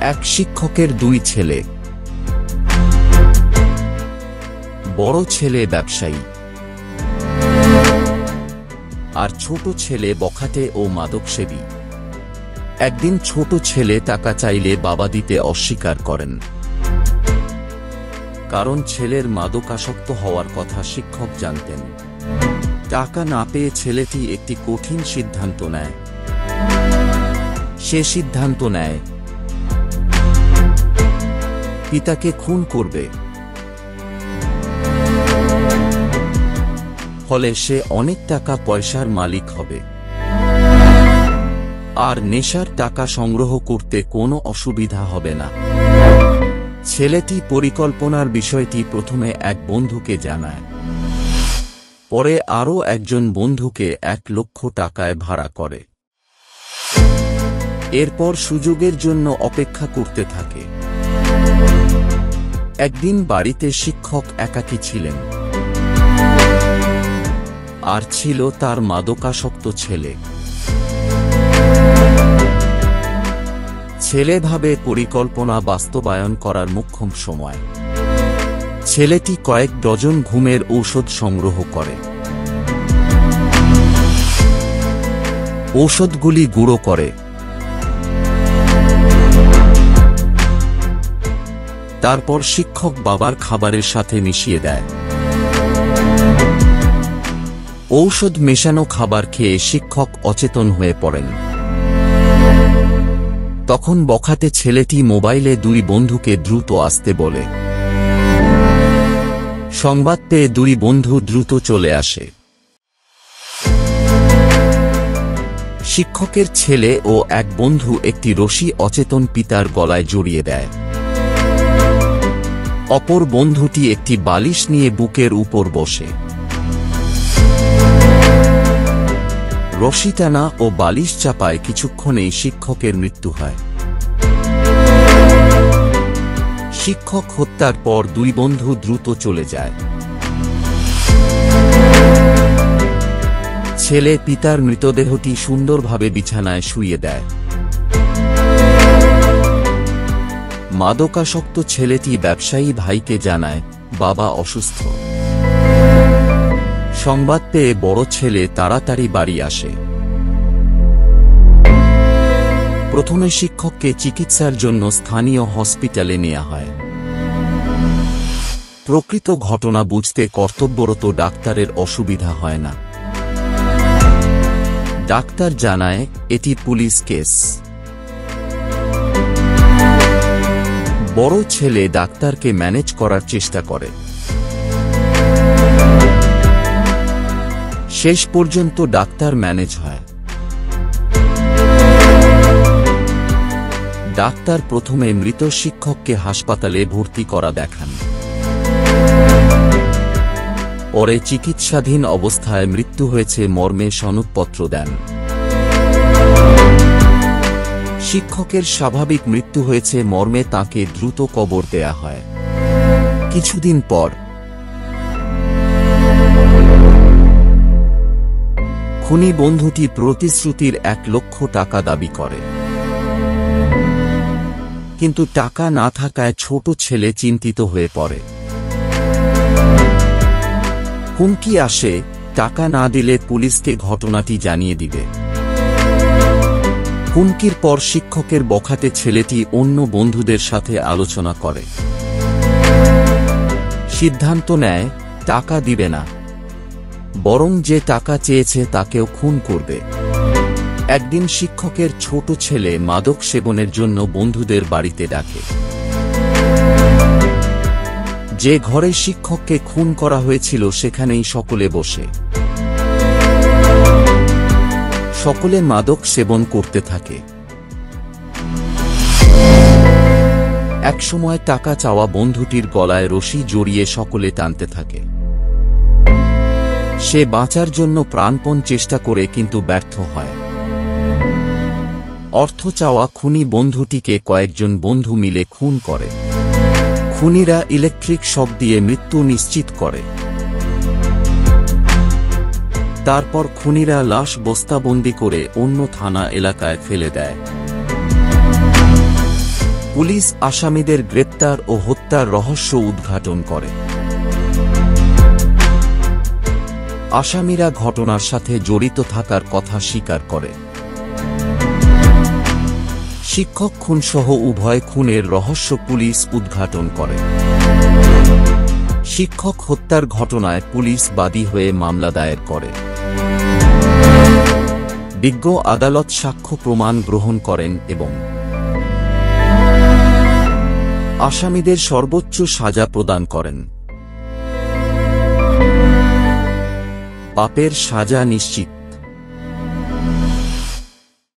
এক শিক্ষকের দুই ছেলে। বড় ছেলে ব্যবসায়ী আর ছোট ছেলে বখাটে ও মাদকসেবী। একদিন ছোট ছেলে টাকা চাইলে বাবা দিতে অস্বীকার করেন, কারণ ছেলের মাদকাসক্ত হওয়ার কথা শিক্ষক জানতেন। টাকা না পেয়ে ছেলেটি একটি কঠিন সিদ্ধান্ত নেয়। সে সিদ্ধান্ত নেয় পিতাকে খুন করবে। ফলে সে অনেক টাকা পয়সার মালিক হবে আর নেশার টাকা সংগ্রহ করতে কোনো অসুবিধা হবে না। ছেলেটি পরিকল্পনার বিষয়টি প্রথমে এক বন্ধুকে জানায়, পরে আরও একজন বন্ধুকে 1 লক্ষ টাকায় ভাড়া করে। এরপর সুযোগের জন্য অপেক্ষা করতে থাকে। একদিন বাড়িতে শিক্ষক একাকী ছিলেন, আর ছিল তার মাদকাসক্ত ছেলে। ছেলে ভাবে পরিকল্পনা বাস্তবায়ন করার মোক্ষম সময়। ছেলেটি কয়েক ডজন ঘুমের ঔষধ সংগ্রহ করে। ঔষধগুলি গুঁড়ো করে, তারপর শিক্ষক বাবার খাবারের সাথে মিশিয়ে দেয়। ঔষধ মেশানো খাবার খেয়ে শিক্ষক অচেতন হয়ে পড়েন। তখন বখাটে ছেলেটি মোবাইলে 2 বন্ধুকে দ্রুত আসতে বলে। সংবাদ পেয়ে 2 বন্ধু দ্রুত চলে আসে। শিক্ষকের ছেলে ও এক বন্ধু একটি রশি অচেতন পিতার গলায় জড়িয়ে দেয়। অপর বন্ধুটি একটি বালিশ নিয়ে বুকের উপর বসে। রশি টানা ও বালিশ চাপায় কিছুক্ষণেই শিক্ষকের মৃত্যু হয়। শিক্ষক হত্যার পর 2 বন্ধু দ্রুত চলে যায়। ছেলে পিতার মৃতদেহটি সুন্দরভাবে বিছানায় শুইয়ে দেয়। মাদকাসক্ত ছেলেটি ব্যবসায়ী ভাইকে জানায় বাবা অসুস্থ। সংবাদ পেয়ে বড় ছেলে তাড়াতাড়ি বাড়ি আসে। প্রথমে শিক্ষককে চিকিৎসার জন্য স্থানীয় হসপিটালে নেওয়া হয়। প্রকৃত ঘটনা বুঝতে কর্তব্যরত ডাক্তারের অসুবিধা হয় না। ডাক্তার জানায় এটি পুলিশ কেস। বড় ছেলে ডাক্তারকে ম্যানেজ করার চেষ্টা করে। শেষ পর্যন্ত ডাক্তার ম্যানেজ হয়। ডাক্তার প্রথমে মৃত শিক্ষককে হাসপাতালে ভর্তি করা দেখান। পরে চিকিৎসাধীন অবস্থায় মৃত্যু হয়েছে মর্মে সনদপত্র দেন। শিক্ষকের স্বাভাবিক মৃত্যু হয়েছে মর্মে তাকে দ্রুত কবর দেয়া হয়। কিছুদিন পর খুনি বন্ধুটি প্রতিশ্রুতির 1 লক্ষ টাকা দাবি করে, কিন্তু টাকা না থাকায় ছোট ছেলে চিন্তিত হয়ে পড়ে। হুমকি আসে টাকা না দিলে পুলিশকে ঘটনাটি জানিয়ে দিবে। হুমকির পর শিক্ষকের বখাটে ছেলেটি অন্য বন্ধুদের সাথে আলোচনা করে। সিদ্ধান্ত নেয় টাকা দিবে না, বরং যে টাকা চেয়েছে তাকেও খুন করবে। একদিন শিক্ষকের ছোট ছেলে মাদক সেবনের জন্য বন্ধুদের বাড়িতে ডাকে। যে ঘরে শিক্ষককে খুন করা হয়েছিল সেখানেই সকলে বসে। সকলে মাদক সেবন করতে থাকে। একসময় টাকা চাওয়া বন্ধুটির গলায় রশি জড়িয়ে সকলে টানতে থাকে। সে বাঁচার জন্য প্রাণপণ চেষ্টা করে কিন্তু ব্যর্থ হয়। অর্থ চাওয়া খুনি বন্ধুটিকে কয়েকজন বন্ধু মিলে খুন করে। খুনিরা ইলেকট্রিক শক দিয়ে মৃত্যু নিশ্চিত করে। তারপর খুনিরা লাশ বস্তাবন্দি করে অন্য থানা এলাকায় ফেলে দেয়। পুলিশ আসামিদের গ্রেপ্তার ও হত্যার রহস্য উদ্ঘাটন করে। আসামিরা ঘটনার সাথে জড়িত থাকার কথা স্বীকার করে। শিক্ষক খুনসহ উভয় খুনের রহস্য পুলিশ উদ্ঘাটন করে। শিক্ষক হত্যার ঘটনায় পুলিশ বাদী হয়ে মামলা দায়ের করে। বিজ্ঞ আদালত সাক্ষ্য প্রমাণ গ্রহণ করেন এবং আসামিদের সর্বোচ্চ সাজা প্রদান করেন। পাপের সাজা নিশ্চিত।